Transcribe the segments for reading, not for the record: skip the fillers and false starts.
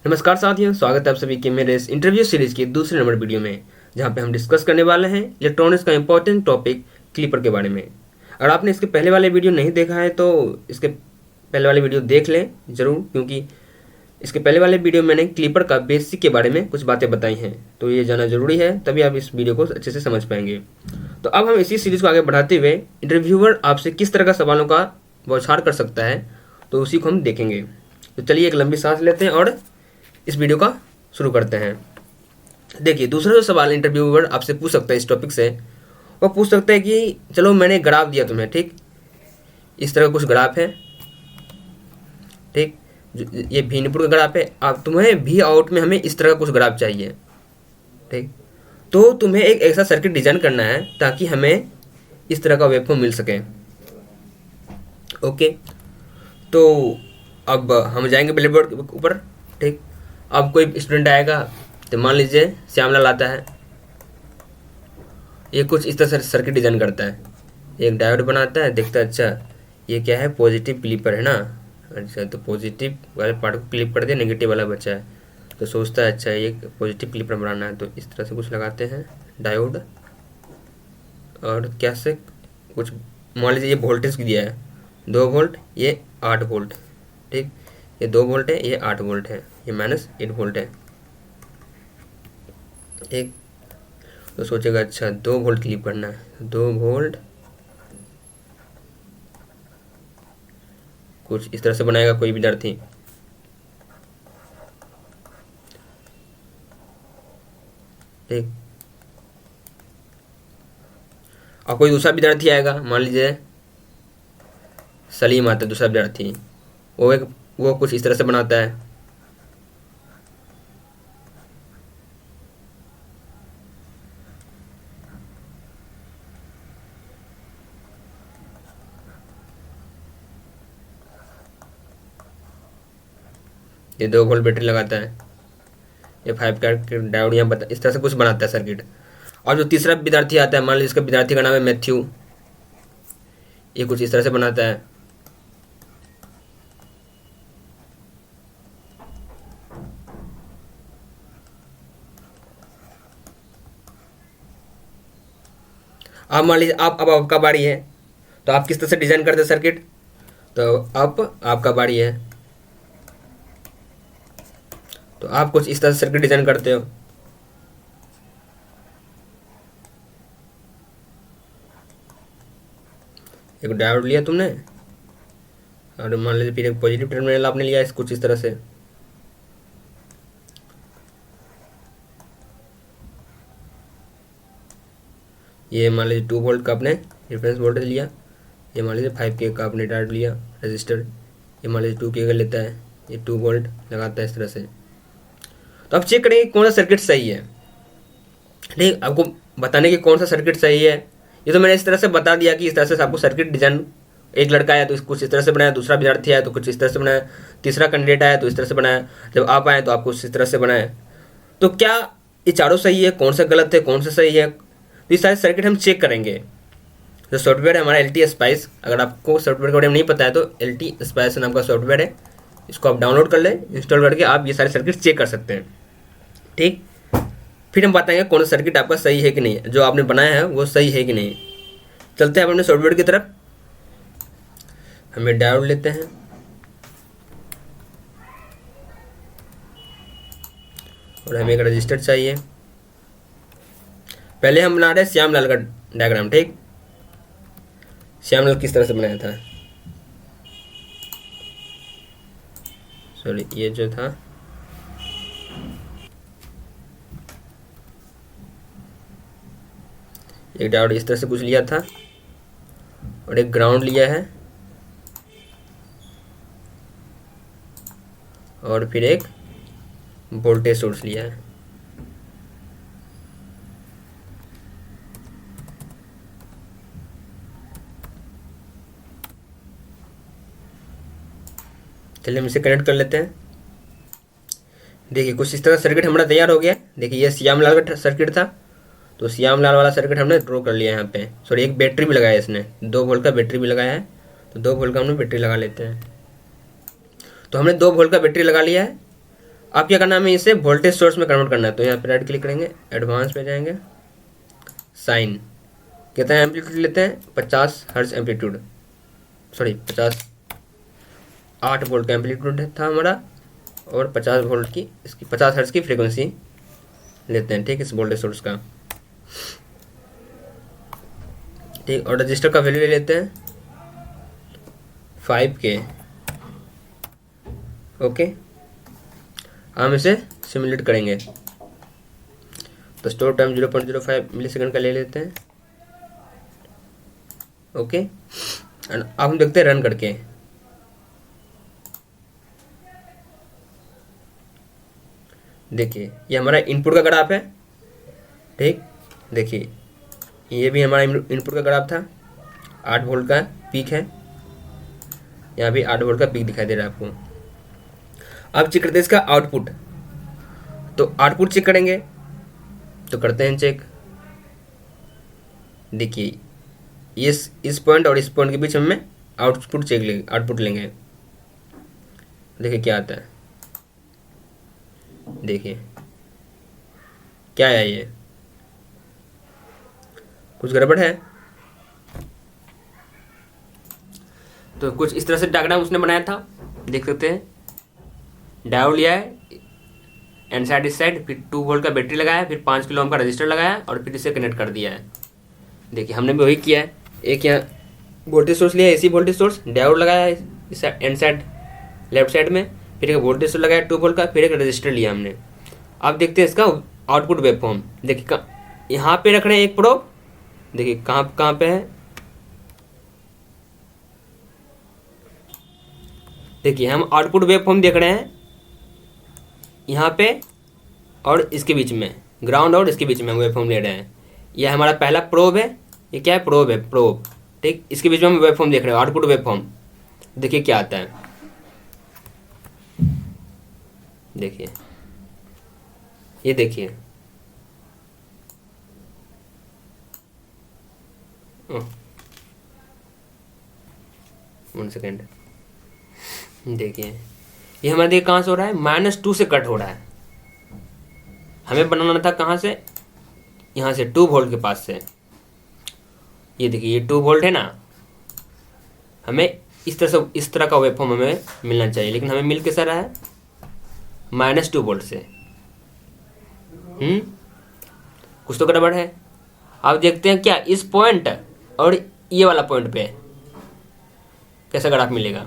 नमस्कार साथियों, स्वागत है आप सभी के मेरे इस इंटरव्यू सीरीज की दूसरे नंबर वीडियो में, जहां पे हम डिस्कस करने वाले हैं इलेक्ट्रॉनिक्स का इंपॉर्टेंट टॉपिक क्लिपर के बारे में। अगर आपने इसके पहले वाले वीडियो नहीं देखा है तो इसके पहले वाले वीडियो देख लें ज़रूर, क्योंकि इसके पहले वाले वीडियो में मैंने क्लिपर का बेसिक के बारे में कुछ बातें बताई हैं, तो ये जानना ज़रूरी है, तभी आप इस वीडियो को अच्छे से समझ पाएंगे। तो अब हम इसी सीरीज़ को आगे बढ़ाते हुए इंटरव्यूअर आपसे किस तरह का सवालों का बौछार कर सकता है, तो उसी को हम देखेंगे। तो चलिए एक लंबी सांस लेते हैं और इस वीडियो का शुरू करते हैं। देखिए, दूसरा जो सवाल इंटरव्यूअर आपसे पूछ सकता है इस टॉपिक से, वो पूछ सकता है कि चलो मैंने ग्राफ दिया तुम्हें, ठीक, इस तरह का कुछ ग्राफ है, ठीक, ये भी इनपुट का ग्राफ है, अब तुम्हें भी आउट में हमें इस तरह का कुछ ग्राफ चाहिए, ठीक। तो तुम्हें एक ऐसा सर्किट डिजाइन करना है ताकि हमें इस तरह का वेवफॉर्म मिल सके। ओके, तो अब हम जाएंगे ब्लैक बोर्ड के ऊपर, ठीक। अब कोई स्टूडेंट आएगा, तो मान लीजिए श्यामलाल आता है, ये कुछ इस तरह से सर्किट डिजाइन करता है, एक डायोड बनाता है, देखता है अच्छा ये क्या है, पॉजिटिव क्लिपर है ना, अच्छा तो पॉजिटिव वाले पार्ट को क्लिप कर दिया, नेगेटिव वाला बचा है, तो सोचता है अच्छा ये पॉजिटिव क्लिपर बनाना है, तो इस तरह से कुछ लगाते हैं डायोड, और क्या से कुछ मान लीजिए ये वोल्टेज दिया है 2 वोल्ट, ये 8 वोल्ट, ठीक, ये 2 वोल्ट है, ये 8 वोल्ट है, ये -8 वोल्ट है, ठीक। तो सोचेगा अच्छा 2 वोल्ट क्लिप करना है, 2 वोल्ट, कुछ इस तरह से बनाएगा कोई विद्यार्थी, ठीक। और कोई दूसरा विद्यार्थी आएगा, मान लीजिए सलीम आता है दूसरा विद्यार्थी, वो कुछ इस तरह से बनाता है, ये 2 वोल्ट बैटरी लगाता है, ये 5 का डायोड यहाँ बता, इस तरह से कुछ बनाता है सर्किट। और जो तीसरा विद्यार्थी आता है, मान लीजिए इसका विद्यार्थी का नाम है मैथ्यू, ये कुछ इस तरह से बनाता है, आप मान लीजिए आप अब आपका बारी है, तो आप किस तरह से डिजाइन करते हैं सर्किट, तो अब आपका बारी है, तो आप कुछ इस तरह से सर्किट डिजाइन करते हो, एक डायोड लिया तुमने, और मान लीजिए फिर एक पॉजिटिव टर्मिनल आपने लिया कुछ इस तरह से, ये मान लीजिए 2 वोल्ट का आपने रेफरेंस वोल्टेज लिया, ये मान लीजिए 5K का आपने डायोड लिया रजिस्टर, ये मान लीजिए 2K का लेता है, ये 2 वोल्ट लगाता है इस तरह से। तो आप चेक करेंगे कौन सा सर्किट सही है, ठीक। आपको बताने की कौन सा सर्किट सही है, ये तो मैंने इस तरह से बता दिया कि इस तरह से आपको सर्किट डिजाइन, एक लड़का आया तो कुछ इस तरह से बनाया, दूसरा विद्यार्थी आया तो कुछ इस तरह से बनाया, तीसरा कैंडिडेट आया तो इस तरह से बनाया, जब आप आए तो आपको इस तरह से बनाया। तो क्या ये चारों सही है, कौन सा गलत है, कौन सा सही है, तो ये सारे सर्किट हम चेक करेंगे। जो सॉफ्टवेयर है हमारा LT स्पाइस, अगर आपको सॉफ्टवेयर के बारे में नहीं पता है तो LT स्पाइस नाम का सॉफ्टवेयर है, इसको आप डाउनलोड कर लें, इंस्टॉल करके आप ये सारे सर्किट चेक कर सकते हैं, ठीक। फिर हम बताएंगे कौन सा सर्किट आपका सही है कि नहीं, जो आपने बनाया है वो सही है कि नहीं। चलते हैं अपने सॉफ्टवेयर की तरफ, हमें डायोड लेते हैं, और हमें एक रजिस्टर चाहिए। पहले हम बना रहे हैं श्यामलाल का डायग्राम, ठीक, श्यामलाल किस तरह से बनाया था, सॉरी ये जो था, एक डायोड इस तरह से कुछ लिया था, और एक ग्राउंड लिया है, और फिर एक वोल्टेज सोर्स लिया है। चलिए हम इसे कनेक्ट कर लेते हैं। देखिए कुछ इस तरह सर्किट हमारा तैयार हो गया। देखिए ये श्यामलाल का सर्किट था, तो श्यामलाल वाला सर्किट हमने ड्रॉ कर लिया यहाँ पे। सॉरी एक बैटरी भी लगाया है इसने, 2 वोल्ट का बैटरी भी लगाया है, तो 2 वोल्ट का हमने बैटरी लगा लेते हैं। तो हमने 2 वोल्ट का बैटरी लगा लिया है, अब क्या करना है, हमें इसे वोल्टेज सोर्स में कन्वर्ट करना है। तो यहाँ पे राइट क्लिक करेंगे, एडवांस पे जाएंगे, साइन, कितना एम्पलीट्यूड लेते हैं, 50 हर्ट्ज एम्पलीट्यूड, सॉरी 8 वोल्ट का एम्पलीट्यूड था हमारा, और 50 वोल्ट की इसकी 50 हर्ट्ज की फ्रीक्वेंसी लेते हैं, ठीक, इस वोल्टेज सोर्स का, ठीक। और रजिस्टर का वैल्यू ले लेते हैं 5K, ओके। हम इसे सिमुलेट करेंगे, तो स्टोर टाइम 0.05 मिली सेकेंड का ले लेते हैं, ओके। एंड अब हम देखते हैं रन करके, देखिए ये हमारा इनपुट का ग्राफ है, ठीक। देखिए ये भी हमारा इनपुट का ग्राफ था, 8 वोल्ट का पीक है, यहाँ भी 8 वोल्ट का पीक दिखाई दे रहा है आपको। अब चेक करते हैं इसका आउटपुट, तो आउटपुट चेक करेंगे, तो करते हैं चेक। देखिए इस पॉइंट और इस पॉइंट के बीच हमें आउटपुट चेक लेंगे, आउटपुट लेंगे, देखिए क्या आता है, देखिए क्या है, ये कुछ गड़बड़ है। तो कुछ इस तरह से डायग्राम उसने बनाया था, देख सकते हैं, डायोड लिया है एंड साइड इस साइड, फिर 2 वोल्ट का बैटरी लगाया, फिर 5 किलो ओम का रजिस्टर लगाया और फिर इसे कनेक्ट कर दिया है। देखिए हमने भी वही किया है, एक यहाँ वोल्टेज सोर्स लिया, एसी वोल्टेज सोर्स, डायोड लगाया है इस एंड साइड लेफ्ट साइड में, फिर एक वोल्टेज सोर्स लगाया 2 वोल्ट का, फिर एक रजिस्टर लिया हमने। अब देखते हैं इसका आउटपुट वेवफॉर्म, देखिए यहाँ पे रख रहे हैं एक प्रोब, देखिए कहाँ पे है, देखिए हम आउटपुट वेवफॉर्म देख रहे हैं यहाँ पे और इसके बीच में, ग्राउंड और इसके बीच में हम वेवफॉर्म ले रहे हैं। यह हमारा पहला प्रोब है, ये क्या है, प्रोब है, प्रोब, ठीक। इसके बीच में हम वेवफॉर्म देख रहे हैं, आउटपुट वेवफॉर्म, देखिए क्या आता है, देखिए ये देखिए, 1 सेकेंड, देखिए ये हमारे देखिए कहाँ से हो रहा है, -2 से कट हो रहा है। हमें बनाना था कहाँ से, यहाँ से 2 वोल्ट के पास से। ये देखिए ये 2 वोल्ट है ना, हमें इस तरह का वेवफॉर्म हमें मिलना चाहिए, लेकिन हमें मिल कैसा रहा है, -2 वोल्ट से। कुछ तो गड़बड़ है। अब देखते हैं क्या इस पॉइंट और ये वाला पॉइंट पे कैसा ग्राफ मिलेगा।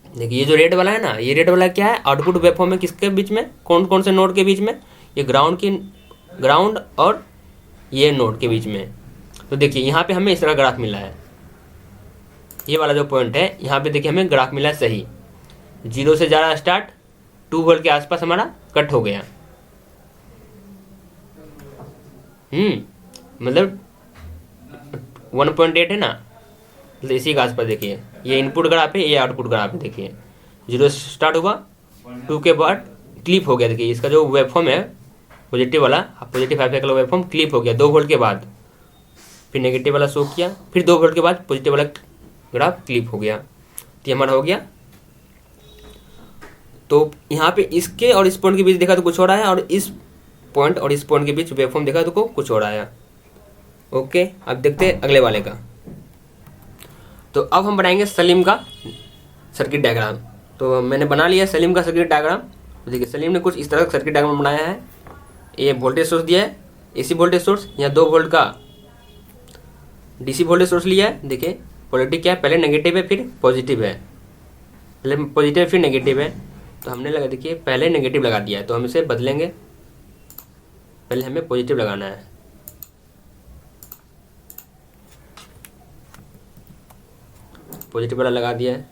देखिए ये जो रेड वाला है ना, ये रेड वाला क्या है, आउटपुट वेवफॉर्म है, किसके बीच में, कौन कौन से नोड के बीच में, ये ग्राउंड और ये नोड के बीच में। तो देखिए यहाँ पे हमें इस तरह ग्राफ मिला है, ये वाला जो पॉइंट है यहाँ पे देखिए हमें ग्राफ मिला है सही, 0 से जा रहा स्टार्ट, 2 वोल्ट के आसपास हमारा कट हो गया। मतलब 1.8 है ना, मतलब इसी के आसपास। देखिए ये इनपुट ग्राफ है, ये आउटपुट ग्राफ है, देखिए 0 से स्टार्ट हुआ, 2 के बाद क्लिप हो गया। देखिए इसका जो वेवफॉर्म है पॉजिटिव वाला, positive high cycle waveform clip हो गया 2 वोल्ट के बाद, फिर नेगेटिव वाला शो किया, फिर 2 वोल्ट के बाद पॉजिटिव वाला ग्राफ क्लिप हो गया। तो ये हमारा हो गया। तो यहाँ पे इसके और इस पॉइंट के बीच देखा तो कुछ हो रहा है, और इस पॉइंट और इस पॉइंट के बीच वेवफॉर्म देखा तो कुछ हो रहा है। ओके, अब देखते हैं अगले वाले का। तो अब हम बनाएंगे सलीम का सर्किट डायग्राम। तो मैंने बना लिया सलीम का सर्किट डायग्राम। तो देखिए सलीम ने कुछ इस तरह का सर्किट डायग्राम बनाया है। ये वोल्टेज सोर्स दिया है, एसी वोल्टेज सोर्स, यहाँ 2 वोल्ट का डीसी वोल्टेज सोर्स लिया है। देखिए पोलैरिटी क्या है, पहले नेगेटिव है फिर पॉजिटिव है, पहले पॉजिटिव फिर नेगेटिव है। तो हमने लगा, देखिए पहले नेगेटिव लगा दिया है, तो हम इसे बदलेंगे, पहले हमें पॉजिटिव लगाना है। पॉजिटिव वाला लगा दिया है।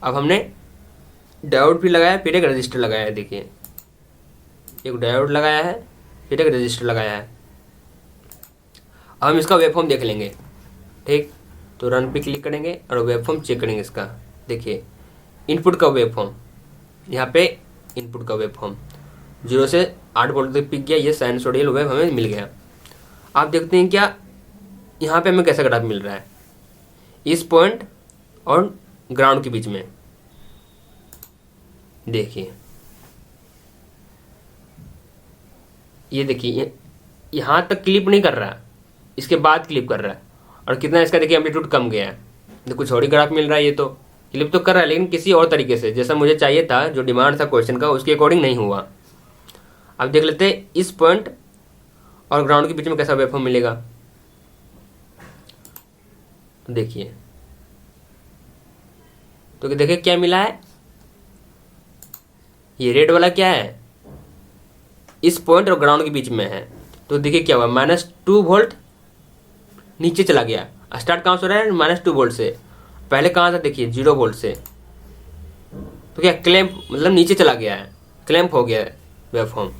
अब हमने डायोड भी लगाया, फिर एक रजिस्टर लगाया है। देखिए एक डायोड लगाया है, फिर एक रजिस्टर लगाया है। अब हम इसका वेवफॉर्म देख लेंगे, ठीक। तो रन पे क्लिक करेंगे और वेवफॉर्म चेक करेंगे इसका। देखिए इनपुट का वेवफॉर्म, यहाँ पे इनपुट का वेवफॉर्म 0 से 8 वोल्ट तक पिक गया, ये साइनसोइडल वेव हमें मिल गया। आप देखते हैं क्या यहाँ पे हमें कैसा ग्राफ मिल रहा है, इस पॉइंट और ग्राउंड के बीच में। देखिए ये देखिए यहाँ तक क्लिप नहीं कर रहा, इसके बाद क्लिप कर रहा है। और कितना इसका देखिए एम्पलीट्यूड कम गया है, तो कुछ और ही ग्राफ मिल रहा है। ये तो क्लिप तो कर रहा है लेकिन किसी और तरीके से, जैसा मुझे चाहिए था, जो डिमांड था क्वेश्चन का उसके अकॉर्डिंग नहीं हुआ। अब देख लेते हैं इस पॉइंट और ग्राउंड के बीच में कैसा वेवफॉर्म मिलेगा। तो देखिए, तो देखिए क्या मिला है, ये रेड वाला क्या है, इस पॉइंट और ग्राउंड के बीच में है। तो देखिए क्या हुआ, -2 वोल्ट नीचे चला गया। स्टार्ट कहाँ से हो रहा है, -2 वोल्ट से। पहले कहाँ था देखिए, 0 वोल्ट से। तो क्या क्लैंप मतलब नीचे चला गया है, क्लैंप हो गया है वेवफॉर्म।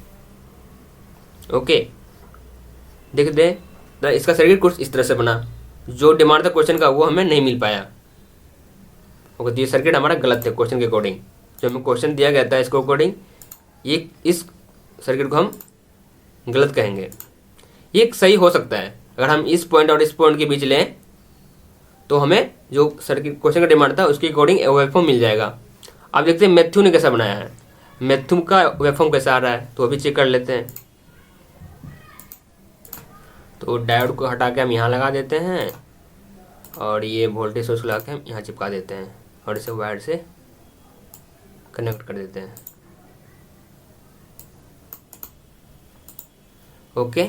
ओके, देख दे तो इसका सर्किट कुछ इस तरह से बना, जो डिमांड था क्वेश्चन का वो हमें नहीं मिल पाया। ओके, तो ये सर्किट हमारा गलत है क्वेश्चन के अकॉर्डिंग, जो हमें क्वेश्चन दिया गया था इसको अकॉर्डिंग, ये इस सर्किट को हम गलत कहेंगे। ये सही हो सकता है अगर हम इस पॉइंट और इस पॉइंट के बीच लें, तो हमें जो सर्किट क्वेश्चन का डिमांड था उसके अकॉर्डिंग वेवफॉर्म मिल जाएगा। अब देखते हैं मैथ्यू ने कैसा बनाया है, मैथ्यू का वेवफॉर्म कैसा आ रहा है, तो अभी चेक कर लेते हैं। तो डायोड को हटा के हम यहाँ लगा देते हैं और ये वोल्टेज सोर्स लगा के हम यहाँ चिपका देते हैं और इसे वायर से कनेक्ट कर देते हैं। ओके,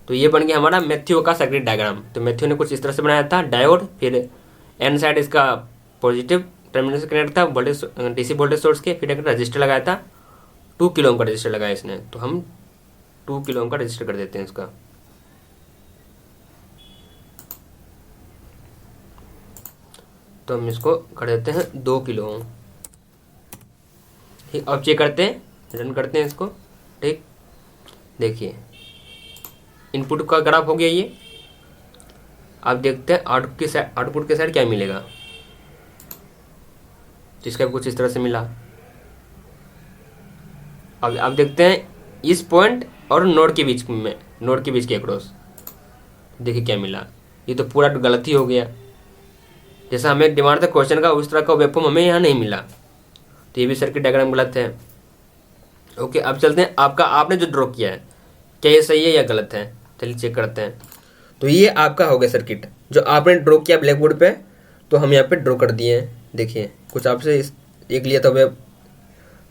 तो ये बन गया हमारा मैथ्यू का सर्किट डायग्राम। तो मैथ्यू ने कुछ इस तरह से बनाया था, डायोड, फिर एन साइड इसका पॉजिटिव टर्मिनल से कनेक्ट था वोल्टेज डीसी वोल्टेज सोर्स के, फिर एक रजिस्टर लगाया था, 2 किलो ओम का रजिस्टर लगाया इसने। तो हम 2 किलो ओम का रजिस्टर कर देते हैं इसका। तो हम इसको कर देते हैं 2 किलो ओम। ठीक, अब चेक करते हैं, रन करते हैं इसको। ठीक, देखिए इनपुट का ग्राफ हो गया ये। अब देखते हैं आउटपुट के साइड क्या मिलेगा, जिसका कुछ इस तरह से मिला। अब देखते हैं इस पॉइंट और नोड के बीच में, नोड के बीच के अक्रॉस देखिए क्या मिला। ये तो पूरा गलत ही हो गया, जैसा हमें डिमांड था क्वेश्चन का उस तरह का वेवफॉर्म हमें यहाँ नहीं मिला। तो ये भी सर्किट डायग्राम गलत है। ओके, अब चलते हैं आपने जो ड्रॉ किया है, क्या ये सही है या गलत है, चलिए चेक करते हैं। तो ये आपका हो गया सर्किट जो आपने ड्रॉ किया ब्लैक बोर्ड पे, तो हम यहाँ पे ड्रॉ कर दिए हैं। देखिए कुछ आपसे एक लिया था वे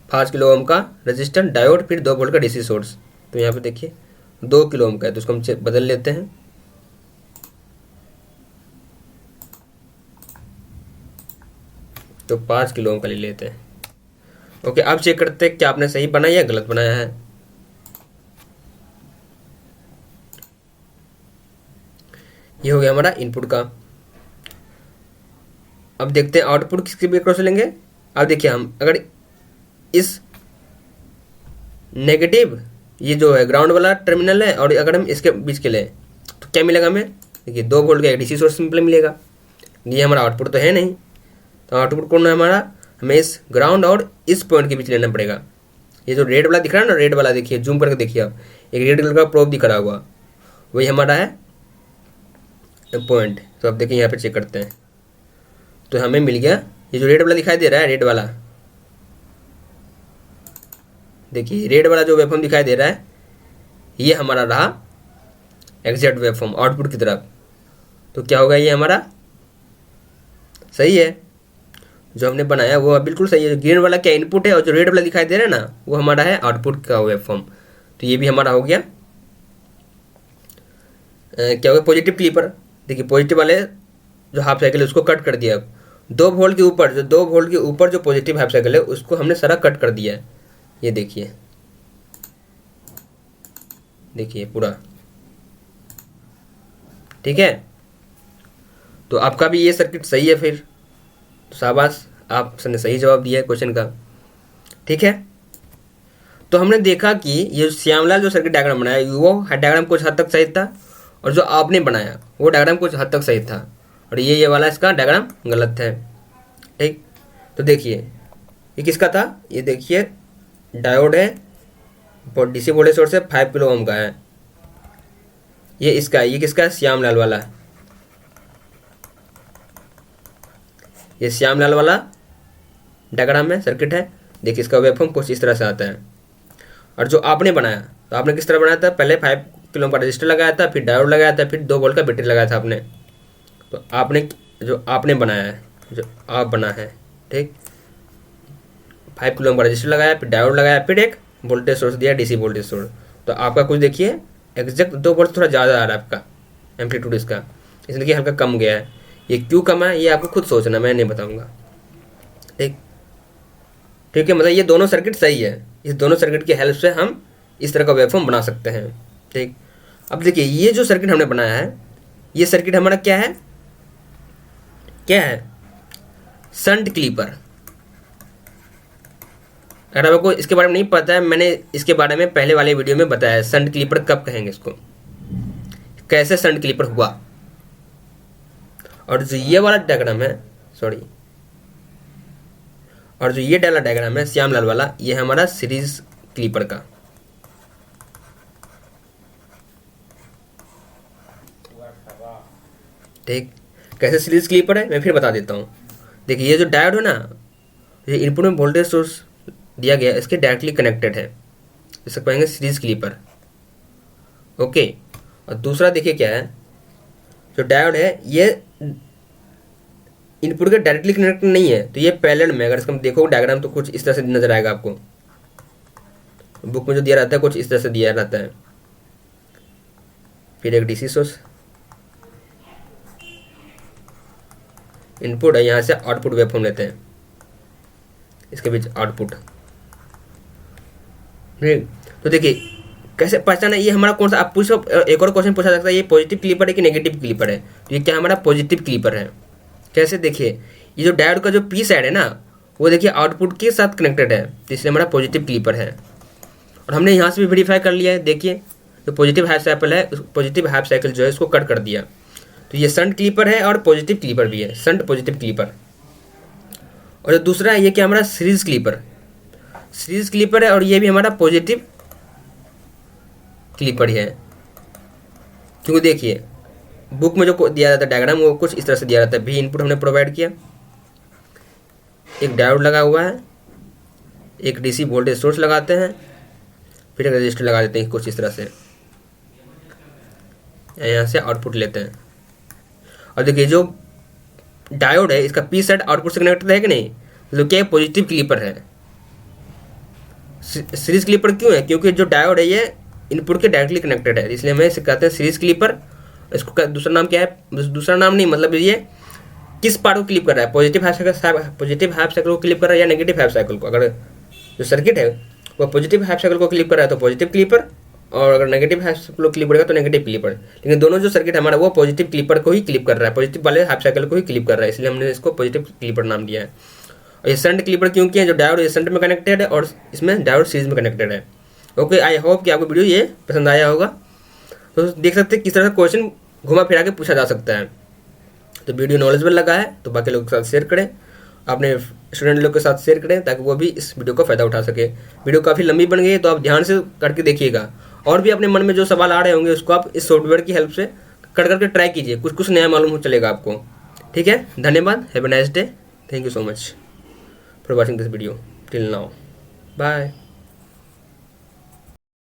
5 किलो ओम का रजिस्टर, डायोड, फिर 2 वोल्ट का डीसी सोर्स। तो यहाँ पे देखिए 2 किलो ओम का है, तो उसको हम बदल लेते हैं। तो 5 किलो ओम का ले लेते हैं। ओके, अब चेक करते हैं क्या आपने सही बनाया या गलत बनाया है। ये हो गया हमारा इनपुट का। अब देखते हैं आउटपुट किसके बीच क्रॉस लेंगे। अब देखिए हम अगर इस नेगेटिव, ये जो है ग्राउंड वाला टर्मिनल है, और अगर हम इसके बीच के लें तो क्या मिलेगा हमें, देखिए 2 वोल्ट का डीसी सोर्स सिंपल मिलेगा। ये हमारा आउटपुट तो है नहीं, तो आउटपुट कौन है हमारा, हमें इस ग्राउंड और इस पॉइंट के बीच लेना पड़ेगा। ये जो रेड वाला दिख रहा है ना, रेड वाला देखिए, जूम करके देखिए आप, एक रेड कलर का प्रोब दिख रहा हुआ, वही हमारा है पॉइंट। तो अब देखिए यहाँ पे चेक करते हैं, तो हमें मिल गया ये जो रेड वाला दिखाई दे रहा है, रेड वाला देखिए, रेड वाला जो वेवफॉर्म दिखाई दे रहा है, ये हमारा रहा एग्जैक्ट वेवफॉर्म आउटपुट की तरफ। तो क्या होगा, ये हमारा सही है, जो हमने बनाया वो बिल्कुल सही है। ग्रीन वाला क्या इनपुट है और जो रेड वाला दिखाई दे रहा है ना, वो हमारा है आउटपुट का वेवफॉर्म। तो ये भी हमारा हो गया क्या हो गया, पॉजिटिव क्लिपर। देखिए पॉजिटिव वाले जो हाफ साइकिल है उसको कट कर दिया। 2 वोल्ट के ऊपर, जो 2 वोल्ट के ऊपर जो पॉजिटिव हाफ साइकिल है उसको हमने सारा कट कर दिया है। ये देखिए, देखिए पूरा ठीक है। तो आपका भी ये सर्किट सही है फिर, तो शाबाश, आपने सही जवाब दिया है क्वेश्चन का। ठीक है, तो हमने देखा कि ये श्यामलाल जो सर्किट डायग्राम बनाया वो डायग्राम कुछ हद तक सही था, और जो आपने बनाया वो डायग्राम कुछ हद तक सही था, और ये वाला इसका डायग्राम गलत है। ठीक, तो देखिए ये किसका था, ये देखिए डायोड है, डीसी वोल्टेज सोर्स है, 5 किलो ओम का है, ये इसका है। ये किसका है, श्यामलाल वाला, ये श्यामलाल वाला डायग्राम है, सर्किट है। देखिए इसका वेवफॉर्म कुछ इस तरह से आता है। और जो आपने बनाया तो आपने किस तरह बनाया था, पहले 5 किलो का रजिस्टर लगाया था, फिर डायोड लगाया था, फिर 2 वोल्ट का बैटरी लगाया था आपने। तो आपने जो आपने बनाया है, जो आप बना है, ठीक, 5 किलो का रजिस्टर लगाया, फिर डायोड लगाया, फिर एक वोल्टेज सोर्स दिया, डीसी वोल्टेज सोर्स। तो आपका कुछ देखिए एग्जैक्ट 2 वोल्ट थोड़ा ज़्यादा आ रहा है आपका एम्पलीट्यूड इसका, इसलिए कि हल्का कम गया है। ये क्यों कम है ये आपको खुद सोचना, मैं नहीं बताऊंगा। ठीक ठीक है, मतलब ये दोनों सर्किट सही है, इस दोनों सर्किट की हेल्प से हम इस तरह का वेवफॉर्म बना सकते हैं। ठीक, अब देखिए ये जो सर्किट हमने बनाया है, ये सर्किट हमारा क्या है, क्या है, शंट क्लीपर। अगर आपको इसके बारे में नहीं पता है, मैंने इसके बारे में पहले वाले वीडियो में बताया है, शंट क्लीपर कब कहेंगे इसको, कैसे शंट क्लीपर हुआ। और जो ये वाला डायग्राम है, सॉरी, और जो ये डाला डायग्राम है श्यामलाल वाला, ये है हमारा सीरीज क्लीपर का। ठीक, कैसे सीरीज क्लीपर है मैं फिर बता देता हूँ। देखिए ये जो डायोड है ना, ये इनपुट में वोल्टेज सोर्स दिया गया, इसके डायरेक्टली कनेक्टेड है, इसे कहेंगे सीरीज क्लीपर। ओके, और दूसरा देखिए क्या है, जो डायोड है ये इनपुट के डायरेक्टली कनेक्टेड नहीं है, तो ये पैरेलल में, अगर इसका देखो डायग्राम तो कुछ इस तरह से नजर आएगा आपको, बुक में जो दिया रहता है कुछ इस तरह से दिया रहता है। फिर एक डीसी सोर्स इनपुट है, यहाँ से आउटपुट वेवफॉर्म लेते हैं, इसके बीच आउटपुट। तो देखिए कैसे पहचाना ये हमारा कौन सा, आप पूछ एक और क्वेश्चन पूछा सकता है, ये पॉजिटिव क्लीपर है कि नेगेटिव क्लीपर है। तो ये क्या हमारा पॉजिटिव क्लीपर है। कैसे, देखिए ये जो डायोड का जो पी साइड है ना, वो देखिए आउटपुट के साथ कनेक्टेड है, तो इसलिए हमारा पॉजिटिव क्लीपर है। और हमने यहाँ से भी वेरीफाई कर लिया है, देखिए जो पॉजिटिव हाफ साइकिल है, पॉजिटिव हाफ साइकिल जो है इसको कट कर दिया। तो ये शंट क्लीपर है और पॉजिटिव क्लीपर भी है, शंट पॉजिटिव क्लीपर। और जो दूसरा है ये क्या हमारा सीरीज क्लीपर, सीरीज क्लीपर है, और ये भी हमारा पॉजिटिव क्लीपर ही है। क्योंकि देखिए बुक में जो दिया जाता है डायग्राम वो कुछ इस तरह से दिया रहता है, भी इनपुट हमने प्रोवाइड किया, एक डायोड लगा हुआ है, एक डीसी वोल्टेज सोर्स लगाते हैं, फिर एक रजिस्टर लगा देते हैं कुछ इस तरह से, यहाँ से आउटपुट लेते हैं। और देखिए जो डायोड है इसका पी साइड आउटपुट से कनेक्टेड है कि नहीं, तो क्या पॉजिटिव क्लीपर है। सीरीज क्लीपर क्यों है, क्योंकि जो डायोड है ये इनपुट के डायरेक्टली कनेक्टेड है, इसलिए हमें इसे कहते हैं सीरीज क्लीपर। इसको दूसरा नाम क्या है, दूसरा नाम नहीं, मतलब ये किस पार्ट को क्लिप कर रहा है, पॉजिटिव हाफ साइकिल को क्लिप कर रहा है या नेगेटिव हाफ साइकिल को। अगर जो सर्किट है वो पॉजिटिव हाफ साइकिल को क्लिप कर रहा है तो पॉजिटिव क्लीपर, और अगर नेगेटिव हाफ साइकिल को क्लिप करेगा तो नेगेटिव क्लीपर। लेकिन दोनों जो सर्किट हमारा वो पॉजिटिव क्लीपर को ही क्लिप कर रहा है, पॉजिटिव वाले हाफ साइकिल को ही क्लिप कर रहा है, इसलिए हमने इसको पॉजिटिव क्लीपर नाम दिया है। और ये शंट क्लीपर क्यों किया, जो डायोड शंट में कनेक्टेड है और इसमें डायोड सीरीज में कनेक्टेड है। ओके, आई होप कि आपको वीडियो ये पसंद आया होगा। तो देख सकते हैं किस तरह से क्वेश्चन घुमा फिरा के पूछा जा सकता है। तो वीडियो नॉलेजेबल लगा है तो बाकी लोगों के साथ शेयर करें, अपने स्टूडेंट लोग के साथ शेयर करें ताकि वो भी इस वीडियो का फ़ायदा उठा सके। वीडियो काफ़ी लंबी बन गई है तो आप ध्यान से करके देखिएगा, और भी अपने मन में जो सवाल आ रहे होंगे उसको आप इस सॉफ्टवेयर की हेल्प से कर करके ट्राई कीजिए, कुछ कुछ नया मालूम हो चलेगा आपको। ठीक है, धन्यवाद, have a nice day, thank you so much for watching this video till now, bye.